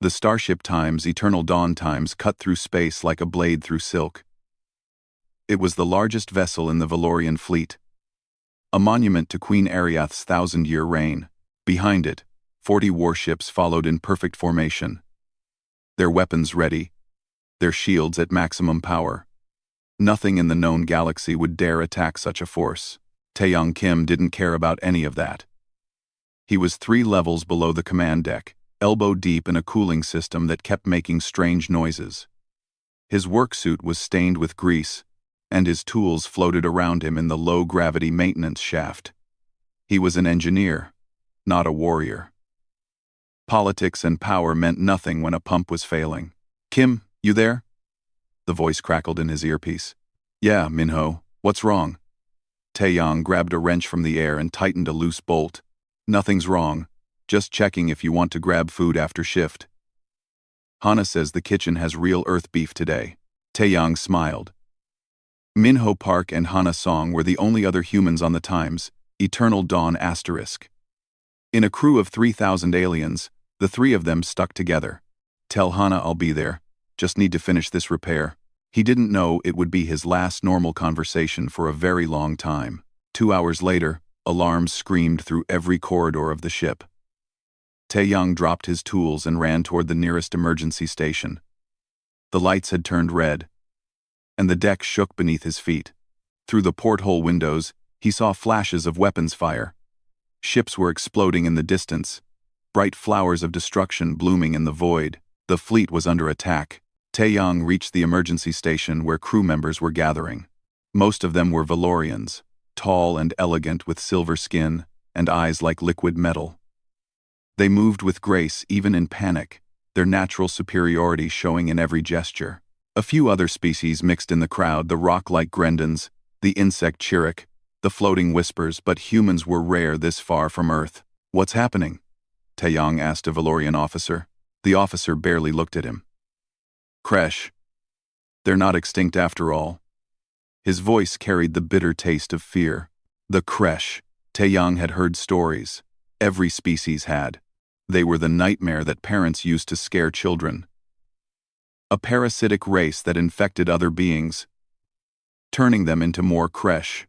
The starship times, eternal dawn times, cut through space like a blade through silk. It was the largest vessel in the Valorian fleet, a monument to Queen Ariath's 1,000-year reign. Behind it, 40 warships followed in perfect formation, their weapons ready, their shields at maximum power. Nothing in the known galaxy would dare attack such a force. Taeyong Kim didn't care about any of that. He was 3 levels below the command deck, elbow deep in a cooling system that kept making strange noises. His work suit was stained with grease, and his tools floated around him in the low-gravity maintenance shaft. He was an engineer, not a warrior. Politics and power meant nothing when a pump was failing. "Kim, you there?" The voice crackled in his earpiece. "Yeah, Minho, what's wrong?" Taeyong grabbed a wrench from the air and tightened a loose bolt. "Nothing's wrong. Just checking if you want to grab food after shift." "Hana says the kitchen has real earth beef today." Taeyong smiled. Minho Park and Hana Song were the only other humans on the Times, Eternal Dawn *. In a crew of 3,000 aliens, the 3 of them stuck together. "Tell Hana I'll be there. Just need to finish this repair." He didn't know it would be his last normal conversation for a very long time. 2 hours later, alarms screamed through every corridor of the ship. Taeyong dropped his tools and ran toward the nearest emergency station. The lights had turned red, and the deck shook beneath his feet. Through the porthole windows, he saw flashes of weapons fire. Ships were exploding in the distance, bright flowers of destruction blooming in the void. The fleet was under attack. Taeyong reached the emergency station where crew members were gathering. Most of them were Valorians, tall and elegant with silver skin and eyes like liquid metal. They moved with grace even in panic, their natural superiority showing in every gesture. A few other species mixed in the crowd, the rock-like grendons, the insect chiric, the floating whispers, but humans were rare this far from Earth. "What's happening?" Taeyong asked a Valorian officer. The officer barely looked at him. "Kresh. They're not extinct after all." His voice carried the bitter taste of fear. The Kresh. Taeyong had heard stories. Every species had. They were the nightmare that parents used to scare children. A parasitic race that infected other beings, turning them into more Kresh.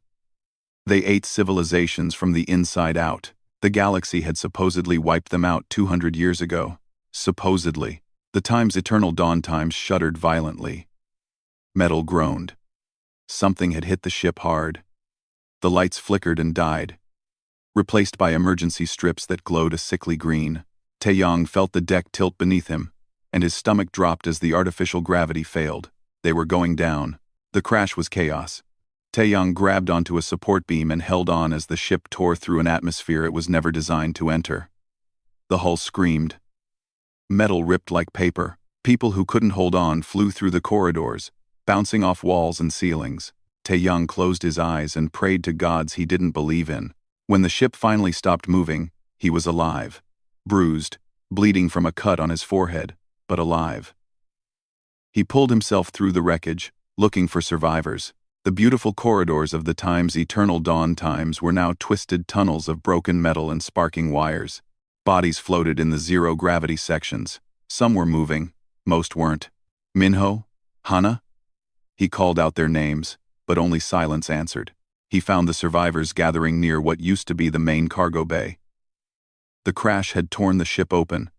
They ate civilizations from the inside out. The galaxy had supposedly wiped them out 200 years ago. Supposedly. The Times Eternal Dawn Times shuddered violently. Metal groaned. Something had hit the ship hard. The lights flickered and died, replaced by emergency strips that glowed a sickly green. Taeyong felt the deck tilt beneath him, and his stomach dropped as the artificial gravity failed. They were going down. The crash was chaos. Taeyong grabbed onto a support beam and held on as the ship tore through an atmosphere it was never designed to enter. The hull screamed. Metal ripped like paper. People who couldn't hold on flew through the corridors, bouncing off walls and ceilings. Taeyong closed his eyes and prayed to gods he didn't believe in. When the ship finally stopped moving, he was alive. Bruised, bleeding from a cut on his forehead, but alive. He pulled himself through the wreckage, looking for survivors. The beautiful corridors of the Times Eternal Dawn Times were now twisted tunnels of broken metal and sparking wires. Bodies floated in the zero-gravity sections. Some were moving, most weren't. "Minho? Hana?" He called out their names, but only silence answered. He found the survivors gathering near what used to be the main cargo bay. The crash had torn the ship open,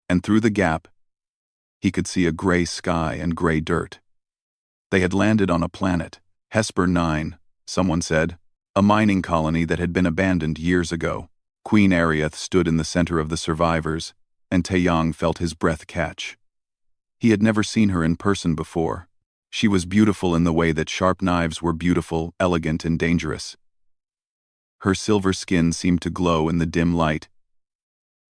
and through the gap, he could see a gray sky and gray dirt. They had landed on a planet, Hesper 9, someone said, a mining colony that had been abandoned years ago. Queen Ariath stood in the center of the survivors, and Taeyong felt his breath catch. He had never seen her in person before. She was beautiful in the way that sharp knives were beautiful, elegant, and dangerous. Her silver skin seemed to glow in the dim light,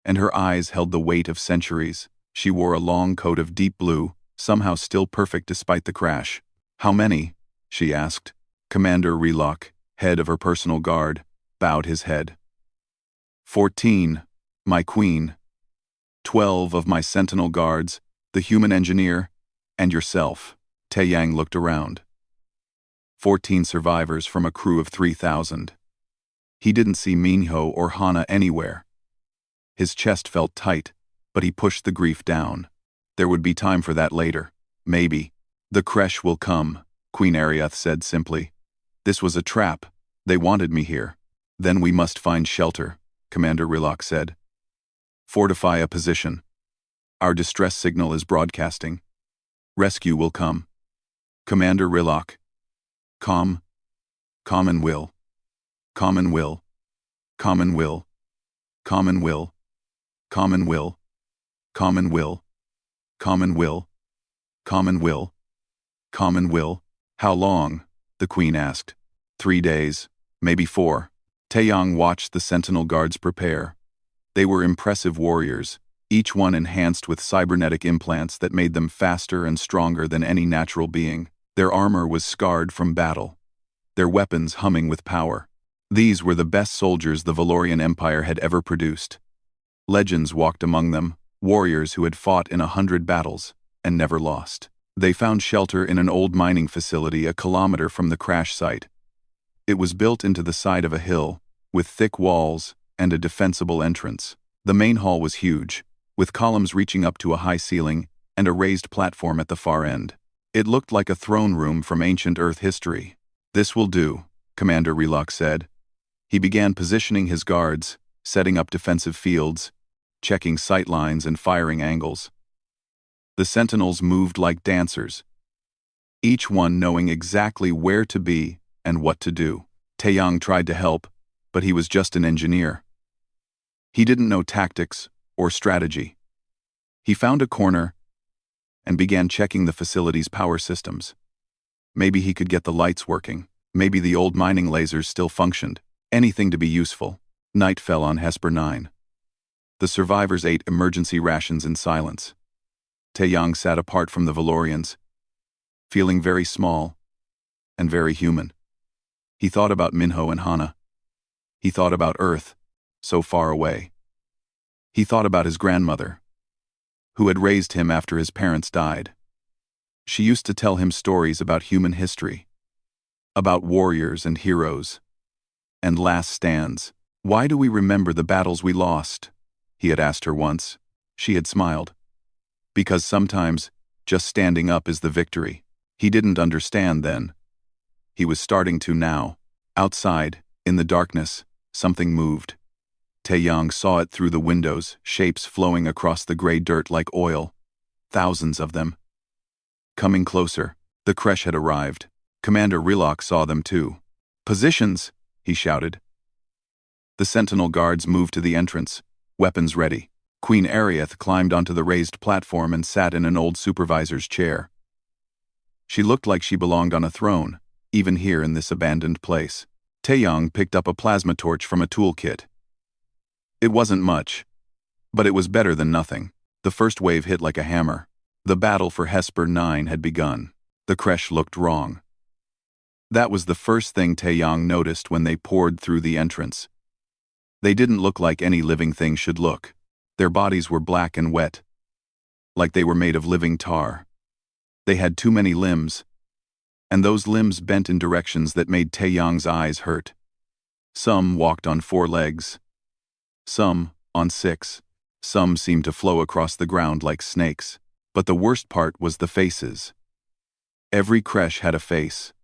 and her eyes held the weight of centuries. She wore a long coat of deep blue, somehow still perfect despite the crash. "How many?" she asked. Commander Relock, head of her personal guard, bowed his head. 14, my queen. 12 of my sentinel guards, the human engineer, and yourself." Taeyong looked around. 14 survivors from a crew of 3,000. He didn't see Minho or Hana anywhere. His chest felt tight, but he pushed the grief down. There would be time for that later. Maybe. The creche will come, Queen Ariath said simply. This was a trap. They wanted me here. Then we must find shelter, Commander Rilok said. Fortify a position. Our distress signal is broadcasting. Rescue will come. Commander Rilok. Calm. Calm and will. Calm and will. Calm and will. Calm and will. Calm and will. Calm and will. Calm and will. Calm and will. Calm and will. How long? The Queen asked. 3 days, maybe 4. Taeyang watched the Sentinel Guards prepare. They were impressive warriors, each one enhanced with cybernetic implants that made them faster and stronger than any natural being. Their armor was scarred from battle, their weapons humming with power. These were the best soldiers the Valorian Empire had ever produced. Legends walked among them, warriors who had fought in 100 battles and never lost. They found shelter in an old mining facility a kilometer from the crash site. It was built into the side of a hill, with thick walls and a defensible entrance. The main hall was huge, with columns reaching up to a high ceiling and a raised platform at the far end. It looked like a throne room from ancient Earth history. This will do, Commander Rilok said. He began positioning his guards, setting up defensive fields, checking sight lines and firing angles. The sentinels moved like dancers, each one knowing exactly where to be and what to do. Taeyang tried to help, but he was just an engineer. He didn't know tactics or strategy. He found a corner and began checking the facility's power systems. Maybe he could get the lights working. Maybe the old mining lasers still functioned. Anything to be useful. Night fell on Hesper 9. The survivors ate emergency rations in silence. Taeyang sat apart from the Valorians, feeling very small and very human. He thought about Minho and Hana. He thought about Earth, so far away. He thought about his grandmother, who had raised him after his parents died. She used to tell him stories about human history, about warriors and heroes, and last stands. Why do we remember the battles we lost? He had asked her once. She had smiled. Because sometimes, just standing up is the victory. He didn't understand then. He was starting to now. Outside, in the darkness, something moved. Taeyang saw it through the windows, shapes flowing across the gray dirt like oil. Thousands of them. Coming closer, the creche had arrived. Commander Rilok saw them too. Positions, he shouted. The sentinel guards moved to the entrance, weapons ready. Queen Ariath climbed onto the raised platform and sat in an old supervisor's chair. She looked like she belonged on a throne, even here in this abandoned place. Taeyang picked up a plasma torch from a toolkit. It wasn't much, but it was better than nothing. The first wave hit like a hammer. The battle for Hesper 9 had begun. The creche looked wrong. That was the first thing Taeyang noticed when they poured through the entrance. They didn't look like any living thing should look. Their bodies were black and wet, like they were made of living tar. They had too many limbs, and those limbs bent in directions that made Taeyang's eyes hurt. Some walked on 4 legs, some on 6, some seemed to flow across the ground like snakes. But the worst part was the faces. Every creche had a face,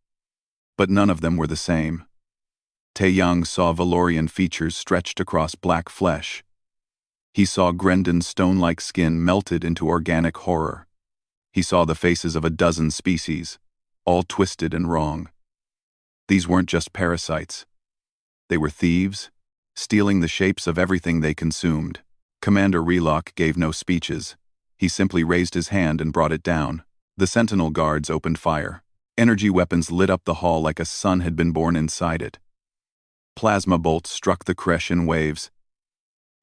but none of them were the same. Taeyang saw Valorian features stretched across black flesh. He saw Grendon's stone-like skin melted into organic horror. He saw the faces of a dozen species, all twisted and wrong. These weren't just parasites. They were thieves, stealing the shapes of everything they consumed. Commander Rilok gave no speeches. He simply raised his hand and brought it down. The sentinel guards opened fire. Energy weapons lit up the hall like a sun had been born inside it. Plasma bolts struck the creche in waves,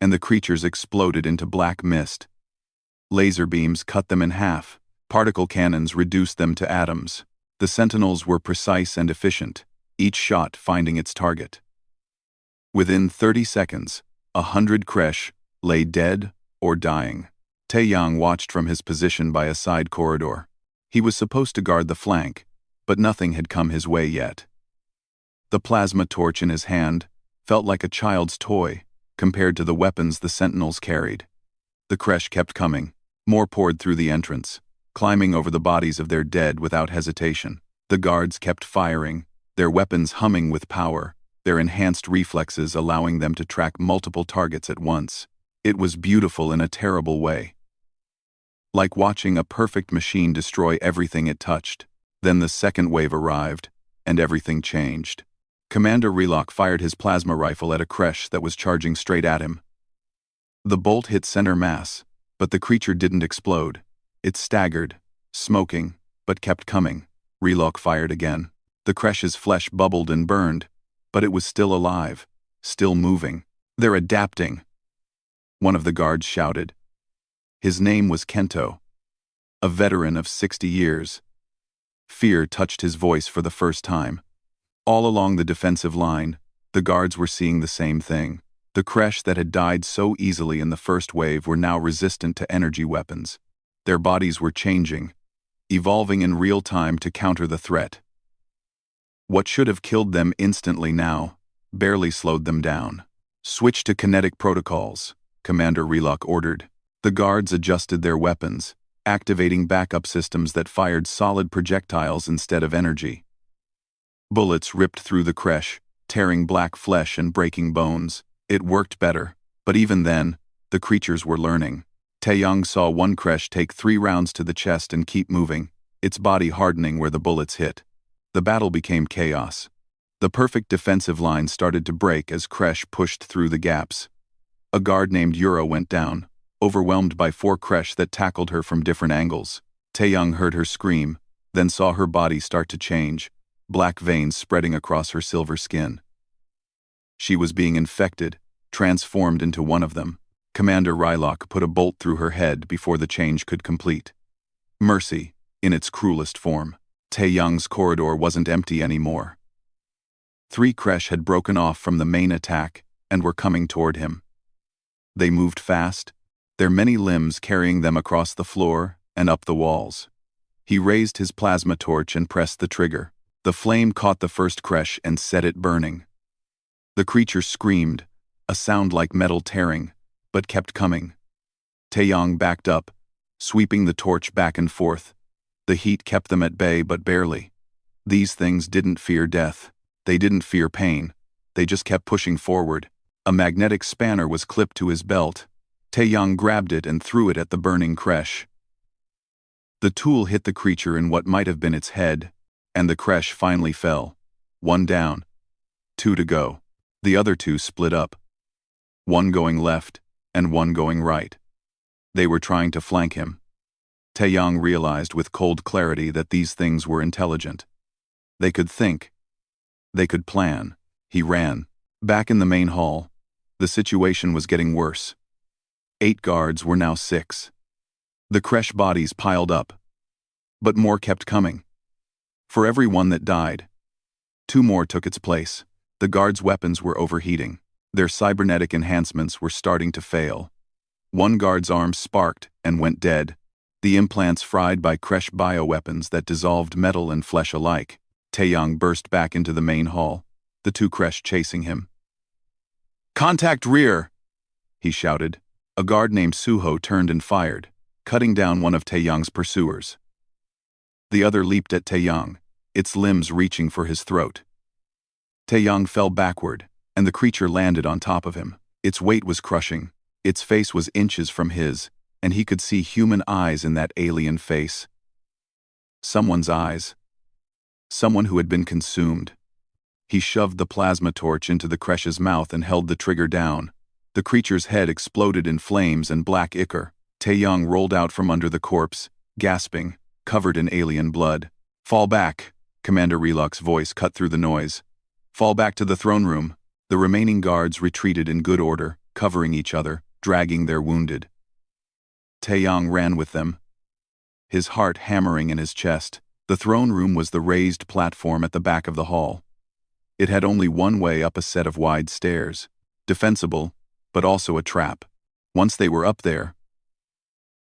and the creatures exploded into black mist. Laser beams cut them in half. Particle cannons reduced them to atoms. The sentinels were precise and efficient, each shot finding its target. Within 30 seconds, 100 creche lay dead or dying. Taeyang watched from his position by a side corridor. He was supposed to guard the flank, but nothing had come his way yet. The plasma torch in his hand felt like a child's toy compared to the weapons the sentinels carried. The crash kept coming. More poured through the entrance, climbing over the bodies of their dead without hesitation. The guards kept firing, their weapons humming with power, their enhanced reflexes allowing them to track multiple targets at once. It was beautiful in a terrible way. Like watching a perfect machine destroy everything it touched. Then the second wave arrived, and everything changed. Commander Relock fired his plasma rifle at a crash that was charging straight at him. The bolt hit center mass, but the creature didn't explode. It staggered, smoking, but kept coming. Relock fired again. The crash's flesh bubbled and burned, but it was still alive, still moving. They're adapting, one of the guards shouted. His name was Kento, a veteran of 60 years. Fear touched his voice for the first time. All along the defensive line, the guards were seeing the same thing. The Kresh that had died so easily in the first wave were now resistant to energy weapons. Their bodies were changing, evolving in real time to counter the threat. What should have killed them instantly now barely slowed them down. Switch to kinetic protocols, Commander Relock ordered. The guards adjusted their weapons, activating backup systems that fired solid projectiles instead of energy. Bullets ripped through the Kresh, tearing black flesh and breaking bones. It worked better, but even then, the creatures were learning. Taeyong saw one Kresh take 3 rounds to the chest and keep moving, its body hardening where the bullets hit. The battle became chaos. The perfect defensive line started to break as Kresh pushed through the gaps. A guard named Yura went down, overwhelmed by 4 Kresh that tackled her from different angles. Taeyong heard her scream, then saw her body start to change, black veins spreading across her silver skin. She was being infected, transformed into one of them. Commander Rylock put a bolt through her head before the change could complete. Mercy, in its cruelest form. Taeyong's corridor wasn't empty anymore. 3 Kresh had broken off from the main attack and were coming toward him. They moved fast, their many limbs carrying them across the floor and up the walls. He raised his plasma torch and pressed the trigger. The flame caught the first Kresh and set it burning. The creature screamed, a sound like metal tearing, but kept coming. Taeyong backed up, sweeping the torch back and forth. The heat kept them at bay, but barely. These things didn't fear death. They didn't fear pain. They just kept pushing forward. A magnetic spanner was clipped to his belt. Taeyong grabbed it and threw it at the burning Kresh. The tool hit the creature in what might have been its head, and the Kresh finally fell. 1 down. 2 to go. The other 2 split up. 1 going left, and 1 going right. They were trying to flank him. Taeyong realized with cold clarity that these things were intelligent. They could think. They could plan. He ran. Back in the main hall, the situation was getting worse. 8 guards were now 6. The Kresh bodies piled up. But more kept coming. For every one that died, 2 more took its place. The guards' weapons were overheating. Their cybernetic enhancements were starting to fail. 1 guard's arm sparked and went dead, the implants fried by Kresh bioweapons that dissolved metal and flesh alike. Taeyong burst back into the main hall, the 2 Kresh chasing him. "Contact rear!" he shouted. A guard named Suho turned and fired, cutting down one of Taeyong's pursuers. The other leaped at Taeyong, its limbs reaching for his throat. Taeyong fell backward, and the creature landed on top of him. Its weight was crushing. Its face was inches from his, and he could see human eyes in that alien face. Someone's eyes. Someone who had been consumed. He shoved the plasma torch into the Kresh's mouth and held the trigger down. The creature's head exploded in flames and black ichor. Taeyong rolled out from under the corpse, gasping, covered in alien blood. "Fall back," Commander Relock's voice cut through the noise. "Fall back to the throne room." The remaining guards retreated in good order, covering each other, dragging their wounded. Taeyong ran with them, his heart hammering in his chest. The throne room was the raised platform at the back of the hall. It had only one way up a set of wide stairs, defensible, but also a trap. Once they were up there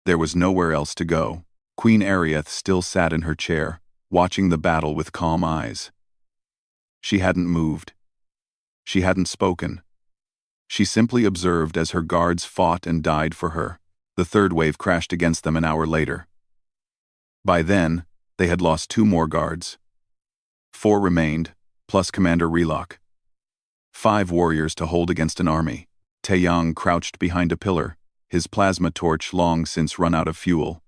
was nowhere else to go. Queen Arieth still sat in her chair, watching the battle with calm eyes. She hadn't moved. She hadn't spoken. She simply observed as her guards fought and died for her. The third wave crashed against them an hour later. By then, they had lost 2 more guards. 4 remained, plus Commander Relock. 5 warriors to hold against an army. Taeyang crouched behind a pillar, his plasma torch long since run out of fuel.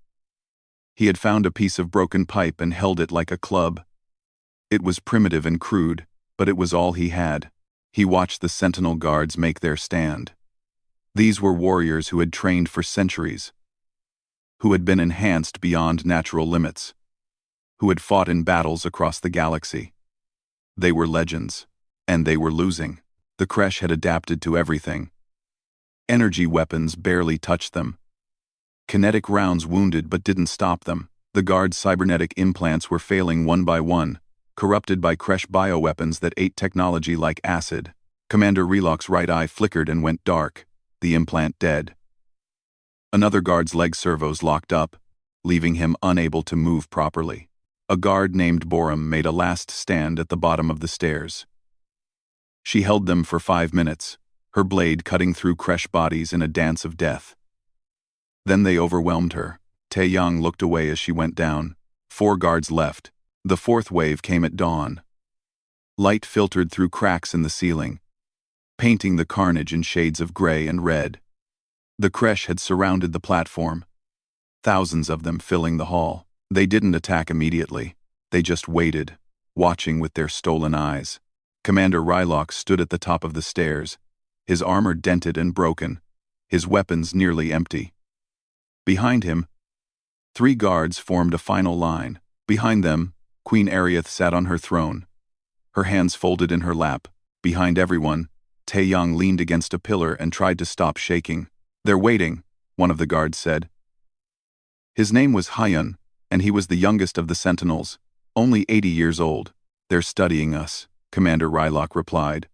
He had found a piece of broken pipe and held it like a club. It was primitive and crude, but it was all he had. He watched the sentinel guards make their stand. These were warriors who had trained for centuries, who had been enhanced beyond natural limits, who had fought in battles across the galaxy. They were legends, and they were losing. The Kresh had adapted to everything. Energy weapons barely touched them. Kinetic rounds wounded but didn't stop them. The guards' cybernetic implants were failing one by one, corrupted by Kresh bioweapons that ate technology like acid. Commander Relock's right eye flickered and went dark, the implant dead. Another guard's leg servos locked up, leaving him unable to move properly. A guard named Borum made a last stand at the bottom of the stairs. She held them for 5 minutes, her blade cutting through Kresh bodies in a dance of death. Then they overwhelmed her. Taeyang looked away as she went down. 4 guards left. The 4th wave came at dawn. Light filtered through cracks in the ceiling, painting the carnage in shades of gray and red. The Kresh had surrounded the platform, thousands of them filling the hall. They didn't attack immediately. They just waited, watching with their stolen eyes. Commander Rylock stood at the top of the stairs, his armor dented and broken, his weapons nearly empty. Behind him, 3 guards formed a final line. Behind them, Queen Ariath sat on her throne, her hands folded in her lap. Behind everyone, Taeyang leaned against a pillar and tried to stop shaking. "They're waiting," one of the guards said. His name was Hyun, and he was the youngest of the Sentinels, only 80 years old. "They're studying us," Commander Rylock replied.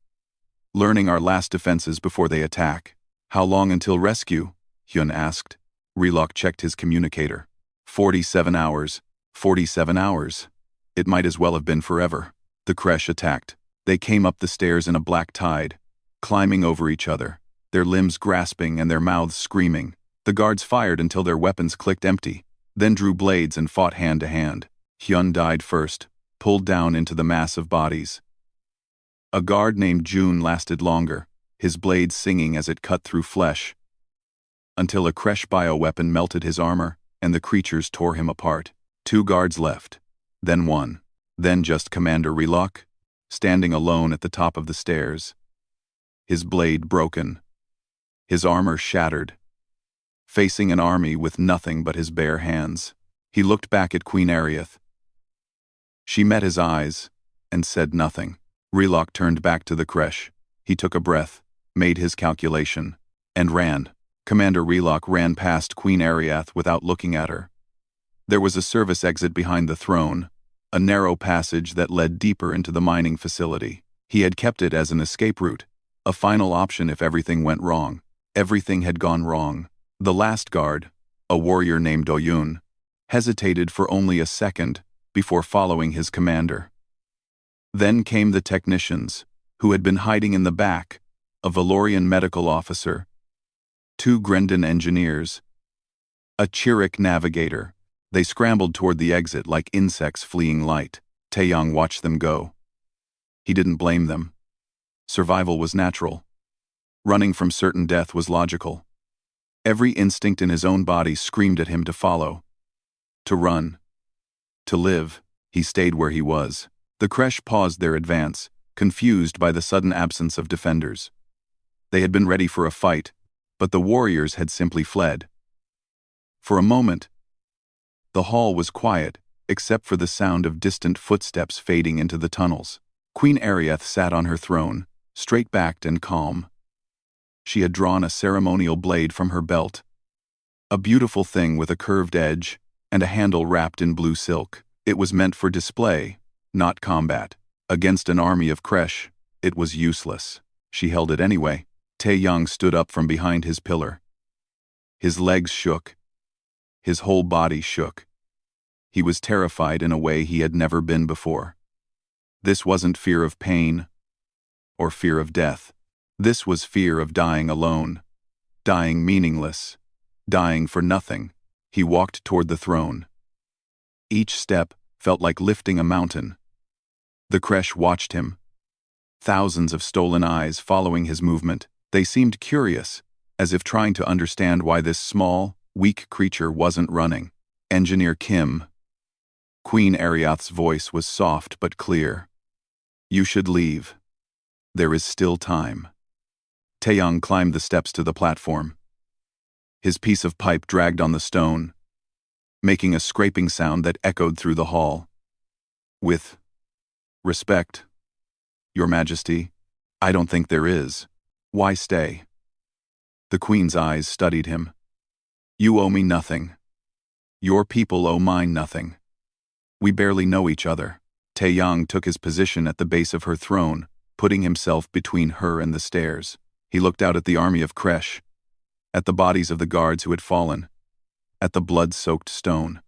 "Learning our last defenses before they attack." "How long until rescue?" Hyun asked. Rylock checked his communicator. 47 hours. 47 hours. It might as well have been forever. The Kresh attacked. They came up the stairs in a black tide, climbing over each other, their limbs grasping and their mouths screaming. The guards fired until their weapons clicked empty, then drew blades and fought hand to hand. Hyun died first, pulled down into the mass of bodies. A guard named June lasted longer, his blade singing as it cut through flesh, until a Kresh bioweapon melted his armor, and the creatures tore him apart. 2 guards left, then 1, then just Commander Relock, standing alone at the top of the stairs, his blade broken, his armor shattered, facing an army with nothing but his bare hands. He looked back at Queen Ariath. She met his eyes and said nothing. Relock turned back to the Kresh. He took a breath, made his calculation, and ran. Commander Relock ran past Queen Ariath without looking at her. There was a service exit behind the throne, a narrow passage that led deeper into the mining facility. He had kept it as an escape route, a final option if everything went wrong. Everything had gone wrong. The last guard, a warrior named Doyun, hesitated for only a second before following his commander. Then came the technicians, who had been hiding in the back, a Valorian medical officer, 2 Grendon engineers, a Chiric navigator. They scrambled toward the exit like insects fleeing light. Taeyang watched them go. He didn't blame them. Survival was natural. Running from certain death was logical. Every instinct in his own body screamed at him to follow, to run, to live. He stayed where he was. The Kresh paused their advance, confused by the sudden absence of defenders. They had been ready for a fight, but the warriors had simply fled. For a moment, the hall was quiet, except for the sound of distant footsteps fading into the tunnels. Queen Ariath sat on her throne, straight-backed and calm. She had drawn a ceremonial blade from her belt, a beautiful thing with a curved edge and a handle wrapped in blue silk. It was meant for display, not combat. Against an army of Kresh, it was useless. She held it anyway. Taeyang stood up from behind his pillar. His legs shook. His whole body shook. He was terrified in a way he had never been before. This wasn't fear of pain or fear of death. This was fear of dying alone, dying meaningless, dying for nothing, he walked toward the throne. Each step felt like lifting a mountain. The Kresh watched him. Thousands of stolen eyes following his movement. They seemed curious, as if trying to understand why this small, weak creature wasn't running. Engineer Kim. Queen Ariath's voice was soft but clear. You should leave. There is still time. Taeyang climbed the steps to the platform. His piece of pipe dragged on the stone, making a scraping sound that echoed through the hall. With respect, Your Majesty, I don't think there is. Why stay? The Queen's eyes studied him. You owe me nothing. Your people owe mine nothing. We barely know each other. Taeyang took his position at the base of her throne, putting himself between her and the stairs. He looked out at the army of Kresh, at the bodies of the guards who had fallen, at the blood-soaked stone.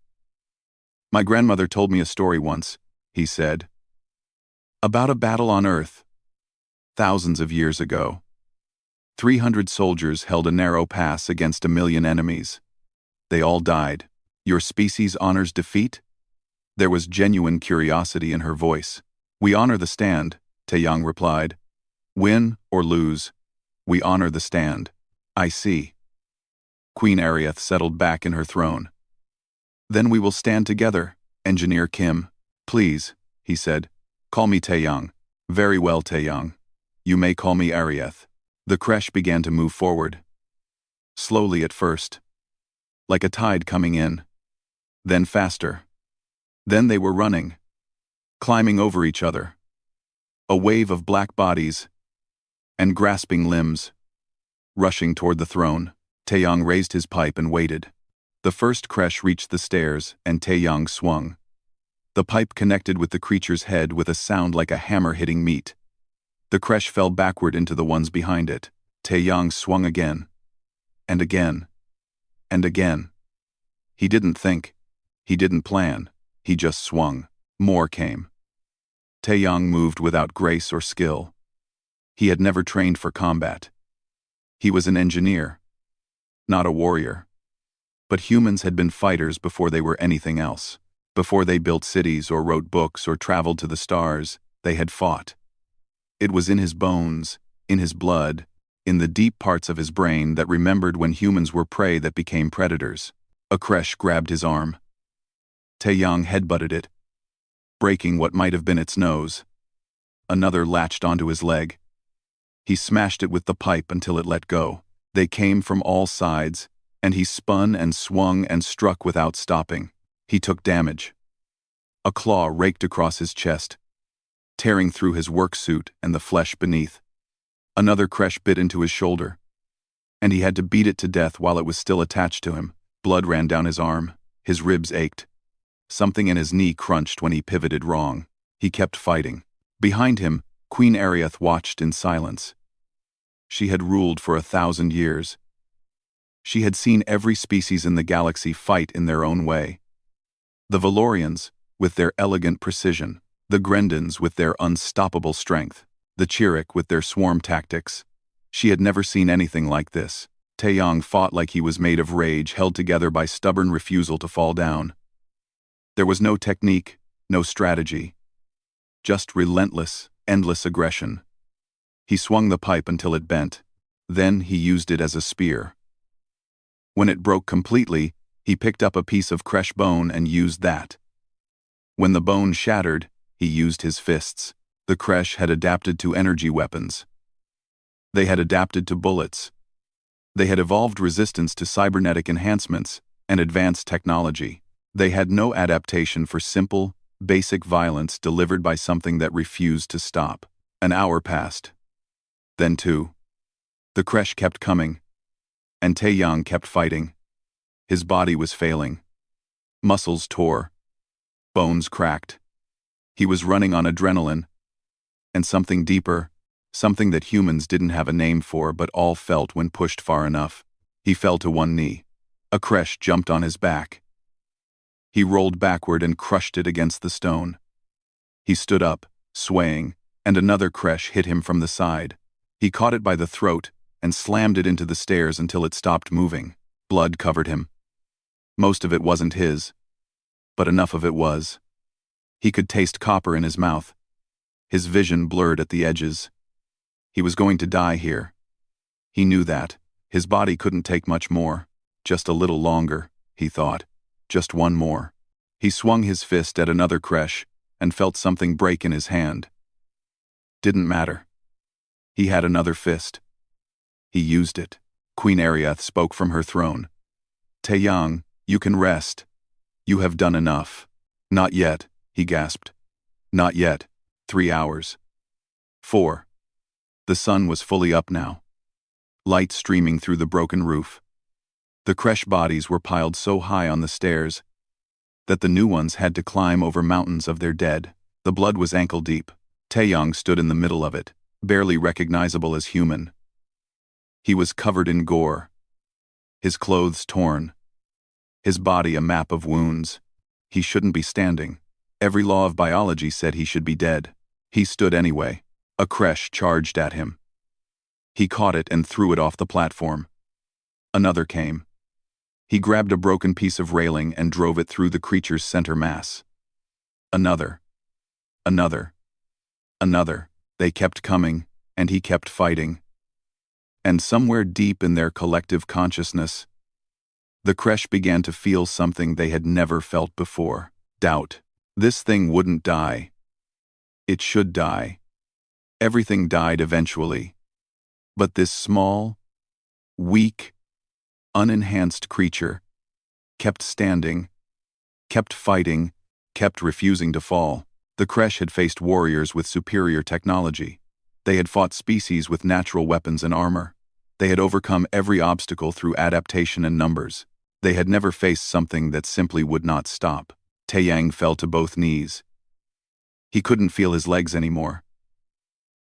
My grandmother told me a story once, he said, about a battle on Earth, thousands of years ago. 300 soldiers held a narrow pass against 1,000,000 enemies. They all died. Your species honors defeat? There was genuine curiosity in her voice. We honor the stand, Taeyang replied. Win or lose, we honor the stand. I see. Queen Ariath settled back in her throne. Then we will stand together, Engineer Kim. Please, he said. Call me Taeyang. Very well, Taeyang. You may call me Ariath. The Kresh began to move forward. Slowly at first, like a tide coming in. Then faster. Then they were running, climbing over each other. A wave of black bodies and grasping limbs, rushing toward the throne. Taeyang raised his pipe and waited. The first Kresh reached the stairs, and Taeyang swung. The pipe connected with the creature's head with a sound like a hammer hitting meat. The Kresh fell backward into the ones behind it. Taeyang swung again. And again. And again. He didn't think. He didn't plan. He just swung. More came. Taeyang moved without grace or skill. He had never trained for combat. He was an engineer, not a warrior. But humans had been fighters before they were anything else. Before they built cities or wrote books or traveled to the stars, they had fought. It was in his bones, in his blood, in the deep parts of his brain that remembered when humans were prey that became predators. A Kresh grabbed his arm. Taeyang headbutted it, breaking what might have been its nose. Another latched onto his leg. He smashed it with the pipe until it let go. They came from all sides, and he spun and swung and struck without stopping. He took damage. A claw raked across his chest, tearing through his work suit and the flesh beneath. Another Kresh bit into his shoulder, and he had to beat it to death while it was still attached to him. Blood ran down his arm. His ribs ached. Something in his knee crunched when he pivoted wrong. He kept fighting. Behind him, Queen Ariath watched in silence. She had ruled for 1,000 years. She had seen every species in the galaxy fight in their own way. The Valorians, with their elegant precision, the Grendans with their unstoppable strength, the Chirruk with their swarm tactics. She had never seen anything like this. Taeyang fought like he was made of rage, held together by stubborn refusal to fall down. There was no technique, no strategy. Just relentless, endless aggression. He swung the pipe until it bent. Then he used it as a spear. When it broke completely, he picked up a piece of Kresh bone and used that. When the bone shattered, he used his fists. The Kresh had adapted to energy weapons. They had adapted to bullets. They had evolved resistance to cybernetic enhancements and advanced technology. They had no adaptation for simple, basic violence delivered by something that refused to stop. An hour passed. Then 2. The Kresh kept coming, and Taeyang kept fighting. His body was failing. Muscles tore. Bones cracked. He was running on adrenaline, and something deeper, something that humans didn't have a name for but all felt when pushed far enough. He fell to one knee. A Kresh jumped on his back. He rolled backward and crushed it against the stone. He stood up, swaying, and another Kresh hit him from the side. He caught it by the throat and slammed it into the stairs until it stopped moving. Blood covered him. Most of it wasn't his, but enough of it was. He could taste copper in his mouth. His vision blurred at the edges. He was going to die here. He knew that. His body couldn't take much more. Just a little longer, he thought. Just one more. He swung his fist at another creche and felt something break in his hand. Didn't matter. He had another fist. He used it. Queen Ariath spoke from her throne. Taeyang, you can rest. You have done enough. Not yet, he gasped. Not yet. 3 hours. 4. The sun was fully up now. Light streaming through the broken roof. The creche bodies were piled so high on the stairs that the new ones had to climb over mountains of their dead. The blood was ankle deep. Taeyang stood in the middle of it, barely recognizable as human. He was covered in gore. His clothes torn. His body a map of wounds. He shouldn't be standing. Every law of biology said he should be dead. He stood anyway. A creche charged at him. He caught it and threw it off the platform. Another came. He grabbed a broken piece of railing and drove it through the creature's center mass. Another. Another. Another. They kept coming, and he kept fighting. And somewhere deep in their collective consciousness, the creche began to feel something they had never felt before. Doubt. This thing wouldn't die. It should die. Everything died eventually. But this small, weak, unenhanced creature kept standing, kept fighting, kept refusing to fall. The creche had faced warriors with superior technology. They had fought species with natural weapons and armor. They had overcome every obstacle through adaptation and numbers. They had never faced something that simply would not stop. Taeyang fell to both knees. He couldn't feel his legs anymore.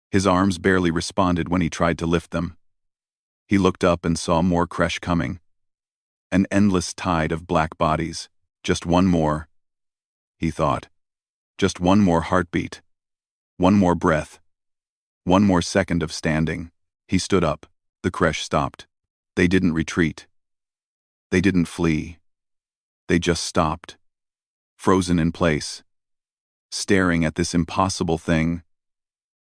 His arms barely responded when he tried to lift them. He looked up and saw more creche coming. An endless tide of black bodies. Just one more, he thought. Just one more heartbeat. One more breath. One more second of standing. He stood up. The creche stopped. They didn't retreat. They didn't flee. They just stopped. Frozen in place. Staring at this impossible thing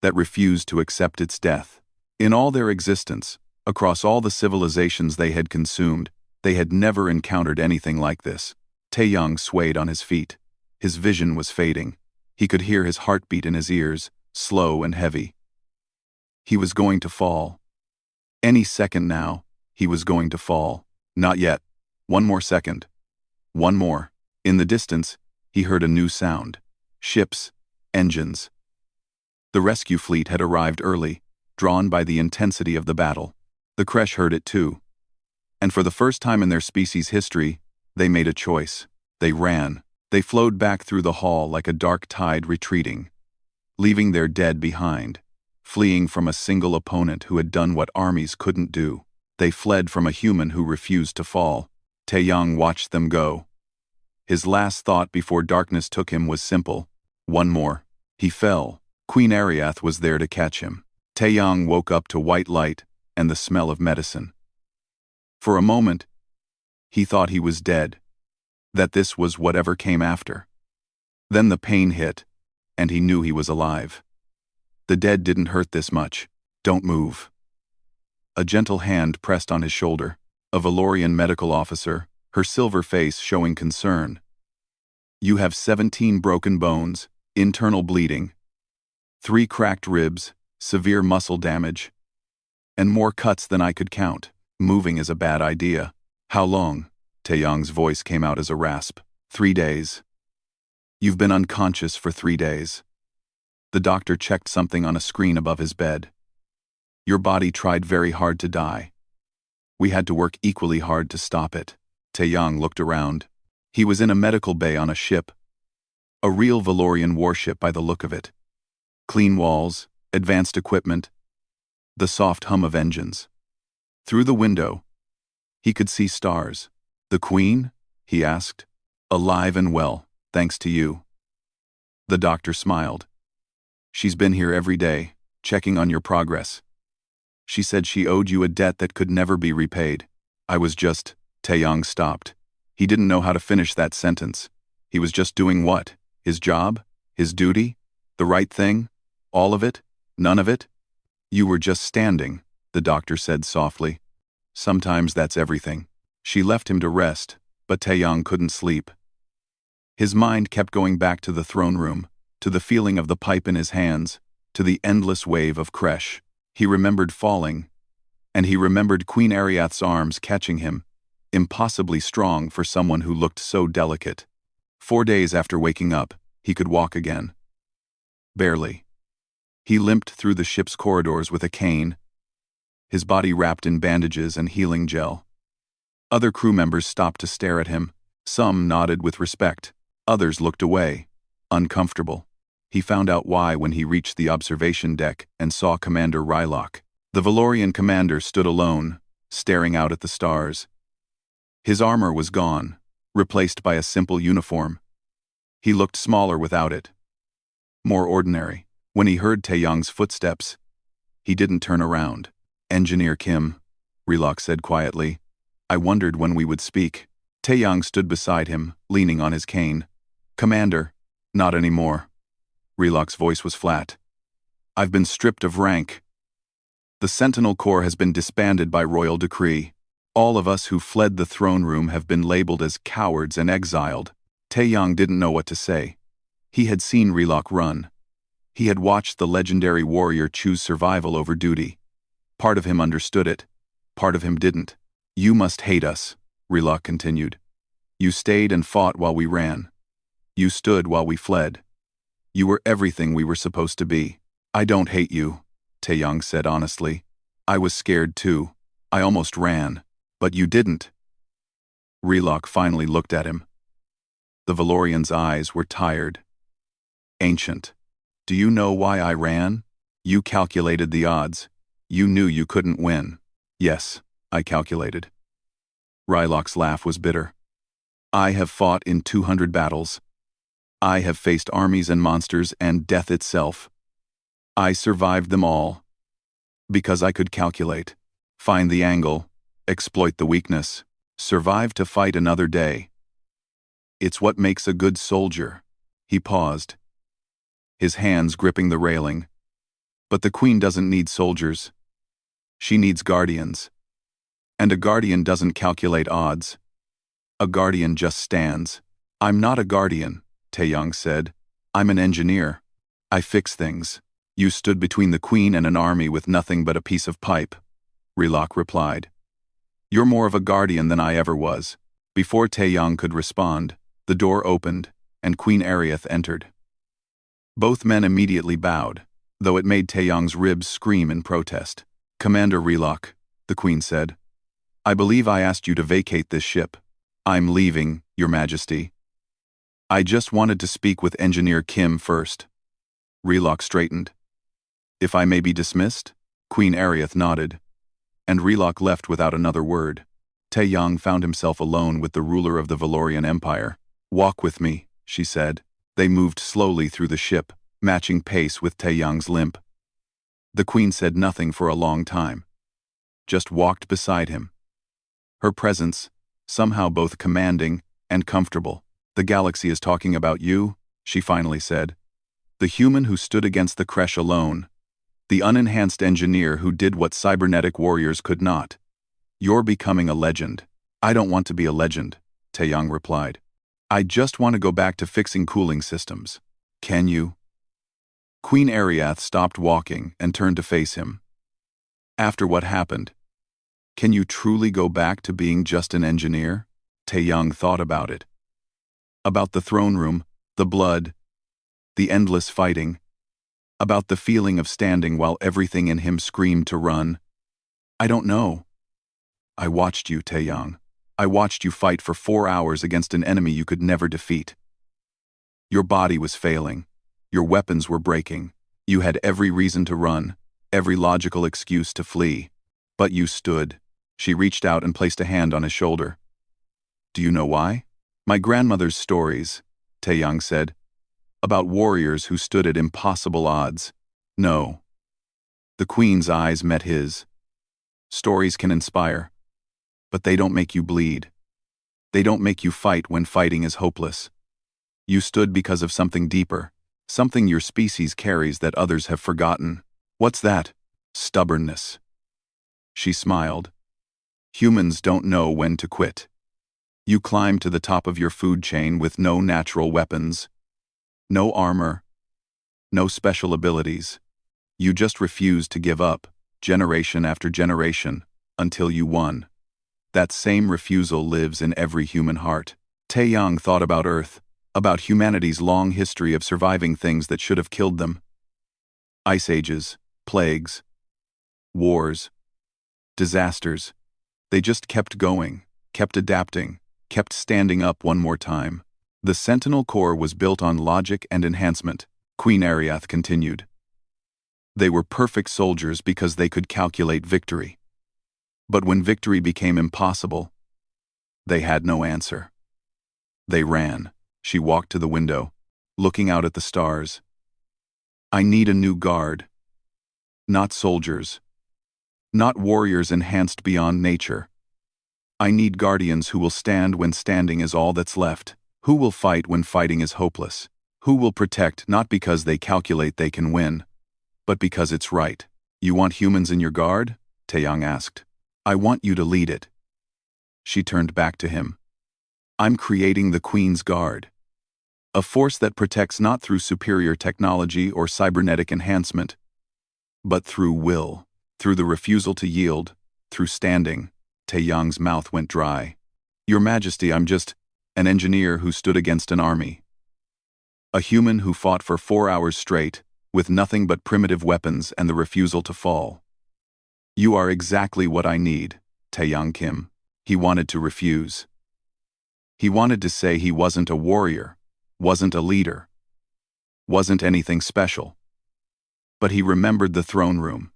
that refused to accept its death. In all their existence, across all the civilizations they had consumed, they had never encountered anything like this. Taeyang swayed on his feet. His vision was fading. He could hear his heartbeat in his ears, slow and heavy. He was going to fall. Any second now, he was going to fall. Not yet. One more second. One more. In the distance, he heard a new sound. Ships, engines. The rescue fleet had arrived early, drawn by the intensity of the battle. The creche heard it too. And for the first time in their species' history, they made a choice. They ran. They flowed back through the hall like a dark tide retreating, leaving their dead behind, fleeing from a single opponent who had done what armies couldn't do. They fled from a human who refused to fall. Taeyang watched them go. His last thought before darkness took him was simple. One more. He fell. Queen Ariath was there to catch him. Taeyang woke up to white light and the smell of medicine. For a moment, he thought he was dead, that this was whatever came after. Then the pain hit, and he knew he was alive. The dead didn't hurt this much. Don't move. A gentle hand pressed on his shoulder. A Valorian medical officer, her silver face showing concern. You have 17 broken bones, internal bleeding, 3 cracked ribs, severe muscle damage, and more cuts than I could count. Moving is a bad idea. How long? Taeyang's voice came out as a rasp. 3 days. You've been unconscious for 3 days. The doctor checked something on a screen above his bed. Your body tried very hard to die. We had to work equally hard to stop it. Taeyang looked around. He was in a medical bay on a ship. A real Valorian warship by the look of it. Clean walls, advanced equipment, the soft hum of engines. Through the window, he could see stars. The Queen? He asked. Alive and well, thanks to you. The doctor smiled. She's been here every day, checking on your progress. She said she owed you a debt that could never be repaid. I was just... Taeyong stopped. He didn't know how to finish that sentence. He was just doing what? His job? His duty? The right thing? All of it? None of it? You were just standing, the doctor said softly. Sometimes that's everything. She left him to rest, but Taeyong couldn't sleep. His mind kept going back to the throne room, to the feeling of the pipe in his hands, to the endless wave of Kresh. He remembered falling, and he remembered Queen Ariath's arms catching him, impossibly strong for someone who looked so delicate. 4 days after waking up, he could walk again. Barely. He limped through the ship's corridors with a cane, his body wrapped in bandages and healing gel. Other crew members stopped to stare at him. Some nodded with respect. Others looked away, uncomfortable. He found out why when he reached the observation deck and saw Commander Rylock. The Valorian commander stood alone, staring out at the stars. His armor was gone, replaced by a simple uniform. He looked smaller without it. More ordinary. When he heard Taeyong's footsteps, he didn't turn around. "Engineer Kim," Rylock said quietly. "I wondered when we would speak." Taeyong stood beside him, leaning on his cane. "Commander, not anymore." Rylock's voice was flat. "I've been stripped of rank. The Sentinel Corps has been disbanded by royal decree. All of us who fled the throne room have been labeled as cowards and exiled." Taeyong didn't know what to say. He had seen Rylock run. He had watched the legendary warrior choose survival over duty. Part of him understood it. Part of him didn't. "You must hate us," Rylock continued. "You stayed and fought while we ran. You stood while we fled. You were everything we were supposed to be." "I don't hate you," Taeyong said honestly. "I was scared too. I almost ran. But you didn't." Rylock finally looked at him. The Valorian's eyes were tired. "Ancient. Do you know why I ran? You calculated the odds. You knew you couldn't win." "Yes, I calculated." Rylock's laugh was bitter. "I have fought in 200 battles. I have faced armies and monsters and death itself. I survived them all. Because I could calculate, find the angle, exploit the weakness, survive to fight another day. It's what makes a good soldier." He paused, his hands gripping the railing. "But the Queen doesn't need soldiers. She needs guardians. And a guardian doesn't calculate odds. A guardian just stands." "I'm not a guardian," Taeyong said. "I'm an engineer. I fix things." "You stood between the Queen and an army with nothing but a piece of pipe," Rylock replied. "You're more of a guardian than I ever was." Before Taeyong could respond, the door opened, and Queen Ariath entered. Both men immediately bowed, though it made Taeyong's ribs scream in protest. "Commander Rylock," the Queen said, "I believe I asked you to vacate this ship." "I'm leaving, Your Majesty." "I just wanted to speak with Engineer Kim first." Rylock straightened. "If I may be dismissed?" Queen Ariath nodded, and Rylock left without another word. Taeyong found himself alone with the ruler of the Valorian Empire. "Walk with me," she said. They moved slowly through the ship, matching pace with Taeyong's limp. The Queen said nothing for a long time, just walked beside him. Her presence, somehow both commanding and comfortable. "The galaxy is talking about you," she finally said. "The human who stood against the Kresh alone. The unenhanced engineer who did what cybernetic warriors could not. You're becoming a legend." "I don't want to be a legend," Taeyong replied. "I just want to go back to fixing cooling systems." "Can you?" Queen Ariath stopped walking and turned to face him. "After what happened, can you truly go back to being just an engineer?" Taeyong thought about it. About the throne room, the blood, the endless fighting. About the feeling of standing while everything in him screamed to run. "I don't know." "I watched you, Taeyong. I watched you fight for 4 hours against an enemy you could never defeat. Your body was failing. Your weapons were breaking. You had every reason to run, every logical excuse to flee. But you stood." She reached out and placed a hand on his shoulder. "Do you know why?" "My grandmother's stories," Taeyong said. "About warriors who stood at impossible odds." "No." The Queen's eyes met his. "Stories can inspire, but they don't make you bleed." They don't make you fight when fighting is hopeless. You stood because of something deeper, something your species carries that others have forgotten. What's that? Stubbornness. She smiled. Humans don't know when to quit. You climb to the top of your food chain with no natural weapons, no armor, no special abilities. You just refuse to give up, generation after generation, until you won. That same refusal lives in every human heart. Taeyang thought about Earth, about humanity's long history of surviving things that should have killed them. Ice ages, plagues, wars, disasters. They just kept going, kept adapting, kept standing up one more time. The Sentinel Corps was built on logic and enhancement, Queen Ariath continued. They were perfect soldiers because they could calculate victory. But when victory became impossible, they had no answer. They ran. She walked to the window, looking out at the stars. I need a new guard. Not soldiers. Not warriors enhanced beyond nature. I need guardians who will stand when standing is all that's left, who will fight when fighting is hopeless, who will protect not because they calculate they can win, but because it's right. You want humans in your guard? Taeyang asked. I want you to lead it. She turned back to him. I'm creating the Queen's Guard. A force that protects not through superior technology or cybernetic enhancement, but through will, through the refusal to yield, through standing. Taeyang's mouth went dry. Your Majesty, I'm just an engineer who stood against an army. A human who fought for 4 hours straight, with nothing but primitive weapons and the refusal to fall. You are exactly what I need, Taeyang Kim. He wanted to refuse. He wanted to say he wasn't a warrior, wasn't a leader, wasn't anything special. But he remembered the throne room.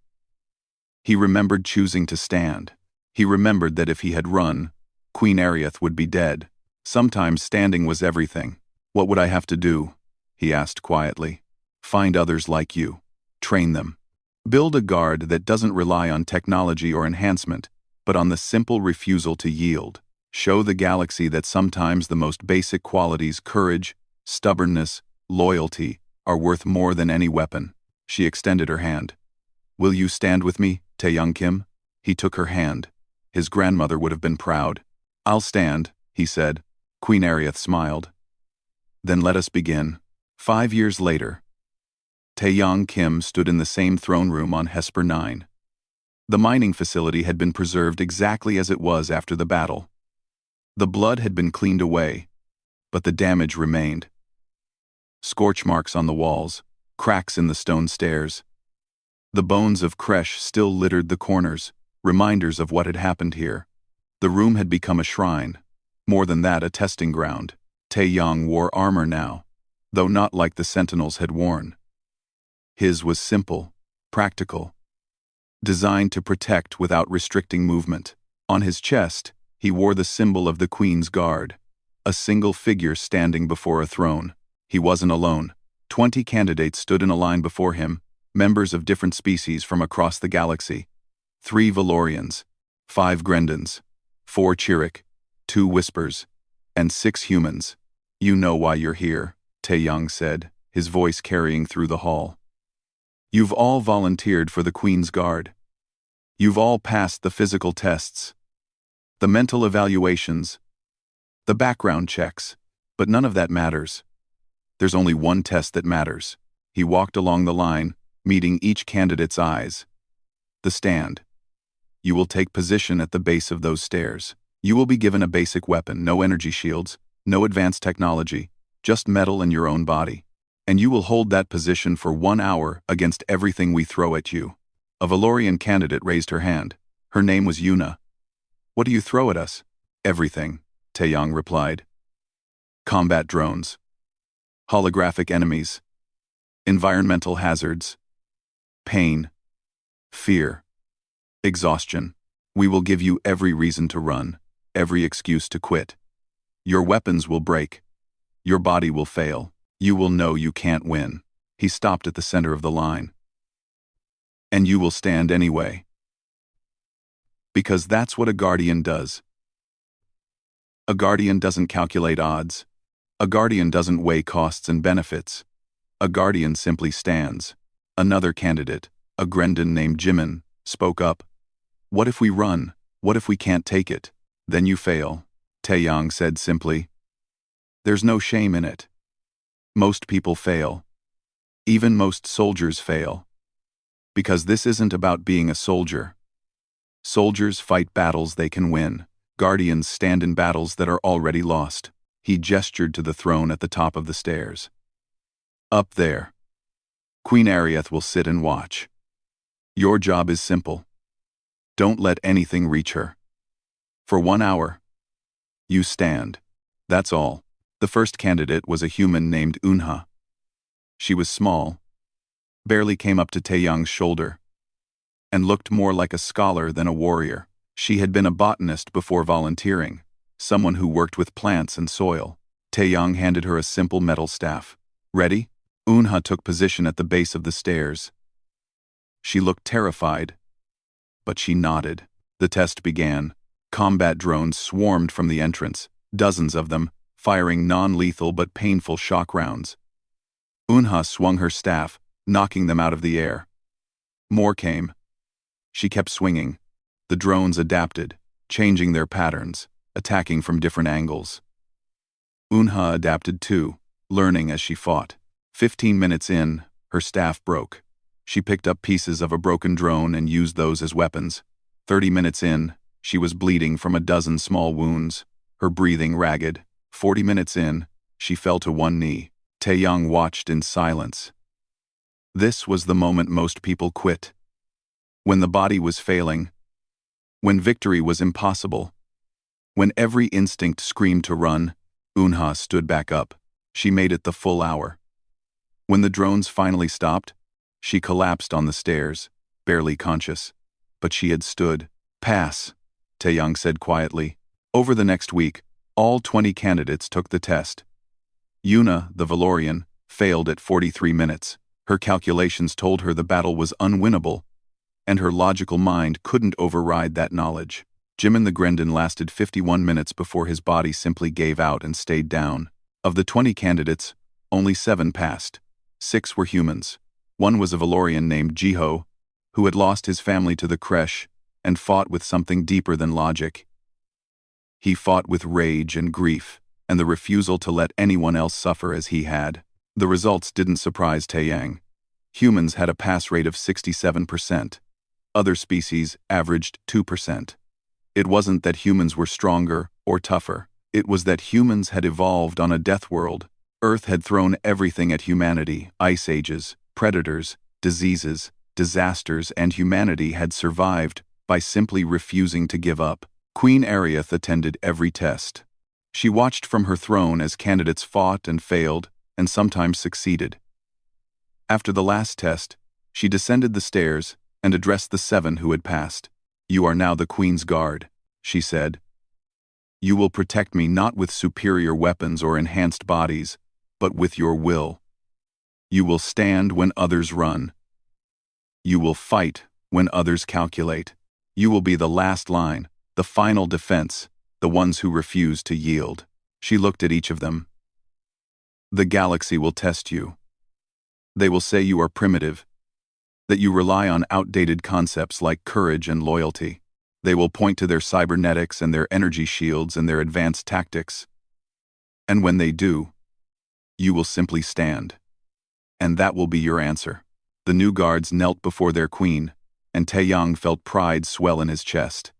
He remembered choosing to stand. He remembered that if he had run, Queen Ariath would be dead. Sometimes standing was everything. What would I have to do? He asked quietly. Find others like you. Train them. Build a guard that doesn't rely on technology or enhancement, but on the simple refusal to yield. Show the galaxy that sometimes the most basic qualities, courage, stubbornness, loyalty, are worth more than any weapon. She extended her hand. Will you stand with me, Taeyang Kim? He took her hand. His grandmother would have been proud. I'll stand, he said. Queen Ariath smiled. Then let us begin. 5 years later, Taeyang Kim stood in the same throne room on Hesper 9. The mining facility had been preserved exactly as it was after the battle. The blood had been cleaned away, but the damage remained. Scorch marks on the walls, cracks in the stone stairs. The bones of Kresh still littered the corners, reminders of what had happened here. The room had become a shrine. More than that, a testing ground. Taeyang wore armor now, though not like the Sentinels had worn. His was simple, practical, designed to protect without restricting movement. On his chest, he wore the symbol of the Queen's Guard, a single figure standing before a throne. He wasn't alone. 20 candidates stood in a line before him, members of different species from across the galaxy. 3 Valorians, 5 Grendans, 4 Chirruk, 2 Whispers, and 6 humans. You know why you're here, Taeyang said, his voice carrying through the hall. You've all volunteered for the Queen's Guard. You've all passed the physical tests, the mental evaluations, the background checks, but none of that matters. There's only one test that matters. He walked along the line, meeting each candidate's eyes. The stand. You will take position at the base of those stairs. You will be given a basic weapon, no energy shields, no advanced technology, just metal and your own body. And you will hold that position for 1 hour against everything we throw at you. A Valorian candidate raised her hand. Her name was Yuna. What do you throw at us? Everything, Taeyang replied. Combat drones. Holographic enemies. Environmental hazards. Pain. Fear. Exhaustion. We will give you every reason to run, every excuse to quit. Your weapons will break. Your body will fail. You will know you can't win. He stopped at the center of the line. And you will stand anyway. Because that's what a guardian does. A guardian doesn't calculate odds. A guardian doesn't weigh costs and benefits. A guardian simply stands. Another candidate, a Grendon named Jimin, spoke up. What if we run? What if we can't take it? Then you fail, Taeyang said simply. There's no shame in it. Most people fail. Even most soldiers fail. Because this isn't about being a soldier. Soldiers fight battles they can win. Guardians stand in battles that are already lost. He gestured to the throne at the top of the stairs. Up there. Queen Ariath will sit and watch. Your job is simple. Don't let anything reach her. For 1 hour. You stand. That's all. The first candidate was a human named Unha. She was small, barely came up to Taeyang's shoulder, and looked more like a scholar than a warrior. She had been a botanist before volunteering, someone who worked with plants and soil. Taeyang handed her a simple metal staff. Ready? Unha took position at the base of the stairs. She looked terrified, but she nodded. The test began. Combat drones swarmed from the entrance, dozens of them, firing non-lethal but painful shock rounds. Unha swung her staff, knocking them out of the air. More came. She kept swinging. The drones adapted, changing their patterns, attacking from different angles. Unha adapted too, learning as she fought. 15 minutes in, her staff broke. She picked up pieces of a broken drone and used those as weapons. 30 minutes in, she was bleeding from a dozen small wounds, her breathing ragged. 40 minutes in, she fell to one knee. Taeyang watched in silence. This was the moment most people quit. When the body was failing. When victory was impossible. When every instinct screamed to run, Unha stood back up. She made it the full hour. When the drones finally stopped, she collapsed on the stairs, barely conscious. But she had stood. Pass, Taeyang said quietly. Over the next week, all 20 candidates took the test. Yuna, the Valorian, failed at 43 minutes. Her calculations told her the battle was unwinnable, and her logical mind couldn't override that knowledge. Jimin the Grendon lasted 51 minutes before his body simply gave out and stayed down. Of the 20 candidates, only 7 passed. 6 were humans. One was a Valorian named Jiho, who had lost his family to the creche and fought with something deeper than logic. He fought with rage and grief, and the refusal to let anyone else suffer as he had. The results didn't surprise Taeyang. Humans had a pass rate of 67%. Other species averaged 2%. It wasn't that humans were stronger or tougher. It was that humans had evolved on a death world. Earth had thrown everything at humanity: ice ages, predators, diseases, disasters, and humanity had survived by simply refusing to give up. Queen Ariath attended every test. She watched from her throne as candidates fought and failed, and sometimes succeeded. After the last test, she descended the stairs and addressed the 7 who had passed. You are now the Queen's Guard, she said. You will protect me not with superior weapons or enhanced bodies, but with your will. You will stand when others run. You will fight when others calculate. You will be the last line, the final defense, the ones who refuse to yield. She looked at each of them. The galaxy will test you. They will say you are primitive, that you rely on outdated concepts like courage and loyalty. They will point to their cybernetics and their energy shields and their advanced tactics. And when they do, you will simply stand. And that will be your answer. The new guards knelt before their queen, and Taeyang felt pride swell in his chest.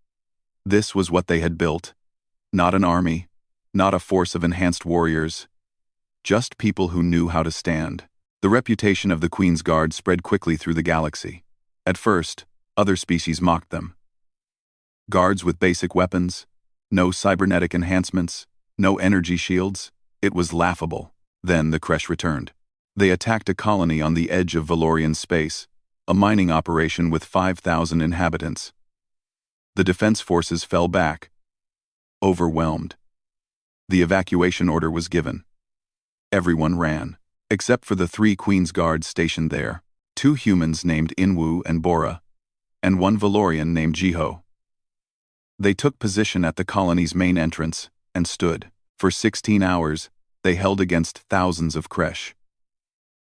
This was what they had built. Not an army, not a force of enhanced warriors, just people who knew how to stand. The reputation of the Queen's Guard spread quickly through the galaxy. At first, other species mocked them. Guards with basic weapons, no cybernetic enhancements, no energy shields. It was laughable. Then the creche returned. They attacked a colony on the edge of Valorian space, a mining operation with 5,000 inhabitants. The defense forces fell back, overwhelmed. The evacuation order was given. Everyone ran, except for the 3 Queen's Guards stationed there, 2 humans named Inwu and Bora, and 1 Valorian named Jiho. They took position at the colony's main entrance, and stood. For 16 hours, they held against thousands of Kresh,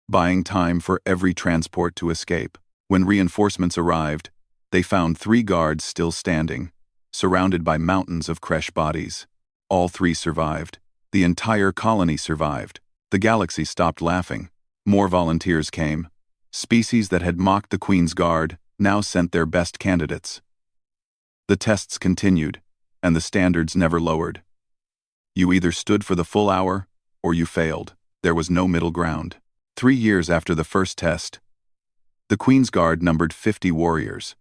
buying time for every transport to escape. When reinforcements arrived, they found 3 guards still standing, surrounded by mountains of Kresh bodies. All 3 survived. The entire colony survived. The galaxy stopped laughing. More volunteers came. Species that had mocked the Queen's Guard now sent their best candidates. The tests continued, and the standards never lowered. You either stood for the full hour, or you failed. There was no middle ground. 3 years after the first test, the Queen's Guard numbered 50 warriors.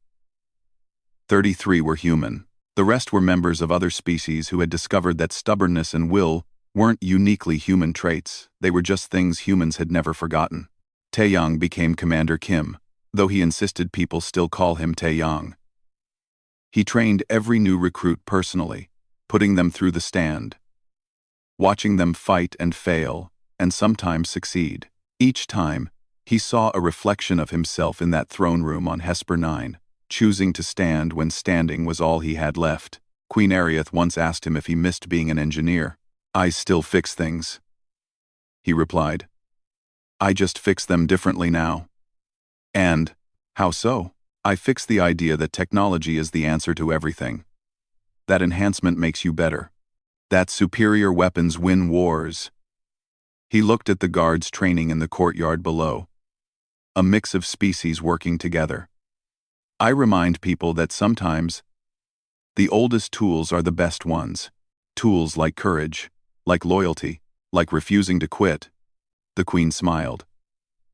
33 were human. The rest were members of other species who had discovered that stubbornness and will weren't uniquely human traits, they were just things humans had never forgotten. Taeyang became Commander Kim, though he insisted people still call him Taeyang. He trained every new recruit personally, putting them through the stand, watching them fight and fail, and sometimes succeed. Each time, he saw a reflection of himself in that throne room on Hesper 9, choosing to stand when standing was all he had left. Queen Ariath once asked him if he missed being an engineer. "I still fix things," he replied. "I just fix them differently now." And, how so? "I fix the idea that technology is the answer to everything. That enhancement makes you better. That superior weapons win wars." He looked at the guards training in the courtyard below. A mix of species working together. "I remind people that sometimes the oldest tools are the best ones. Tools like courage, like loyalty, like refusing to quit." The Queen smiled.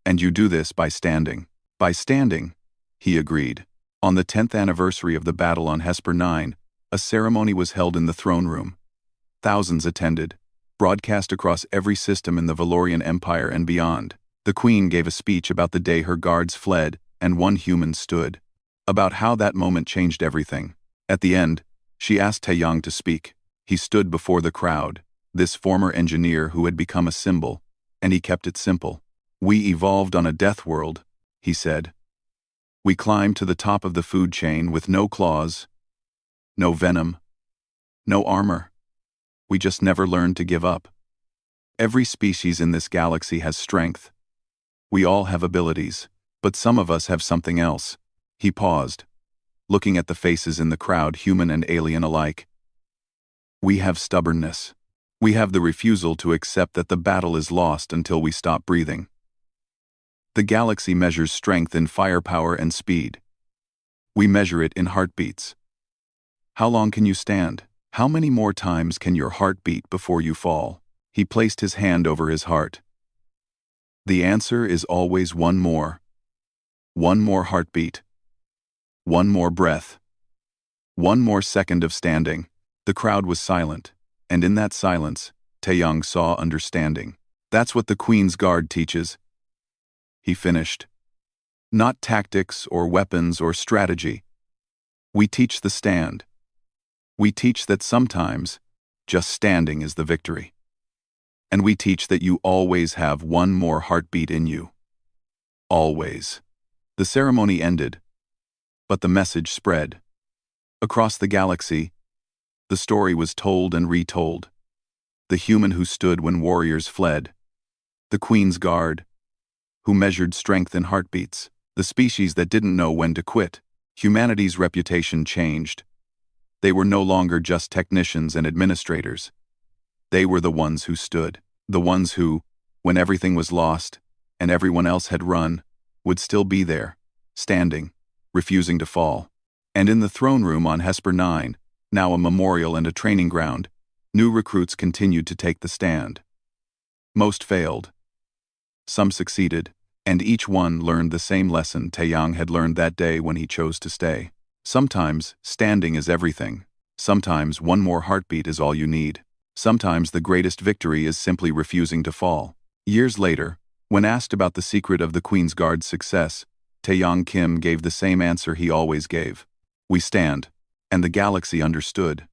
"And you do this by standing." "By standing," he agreed. On the 10th anniversary of the battle on Hesper 9, a ceremony was held in the throne room. Thousands attended, broadcast across every system in the Valorian Empire and beyond. The Queen gave a speech about the day her guards fled and one human stood, about how that moment changed everything. At the end, she asked Taeyang to speak. He stood before the crowd, this former engineer who had become a symbol, and he kept it simple. "We evolved on a death world," he said. "We climbed to the top of the food chain with no claws, no venom, no armor. We just never learned to give up. Every species in this galaxy has strength. We all have abilities, but some of us have something else." He paused, looking at the faces in the crowd, human and alien alike. "We have stubbornness. We have the refusal to accept that the battle is lost until we stop breathing. The galaxy measures strength in firepower and speed. We measure it in heartbeats. How long can you stand? How many more times can your heart beat before you fall?" He placed his hand over his heart. "The answer is always one more. One more heartbeat. One more breath. One more second of standing." The crowd was silent, and in that silence, Taeyang saw understanding. "That's what the Queen's Guard teaches," he finished. "Not tactics or weapons or strategy. We teach the stand. We teach that sometimes, just standing is the victory. And we teach that you always have one more heartbeat in you. Always." The ceremony ended, but the message spread. Across the galaxy, the story was told and retold. The human who stood when warriors fled. The Queen's Guard, who measured strength in heartbeats. The species that didn't know when to quit. Humanity's reputation changed. They were no longer just technicians and administrators. They were the ones who stood. The ones who, when everything was lost and everyone else had run, would still be there, standing, refusing to fall. And in the throne room on Hesper 9, now a memorial and a training ground, new recruits continued to take the stand. Most failed. Some succeeded, and each one learned the same lesson Taeyang had learned that day when he chose to stay. Sometimes, standing is everything. Sometimes one more heartbeat is all you need. Sometimes the greatest victory is simply refusing to fall. Years later, when asked about the secret of the Queen's Guard's success, Taeyang Kim gave the same answer he always gave. "We stand." And the galaxy understood.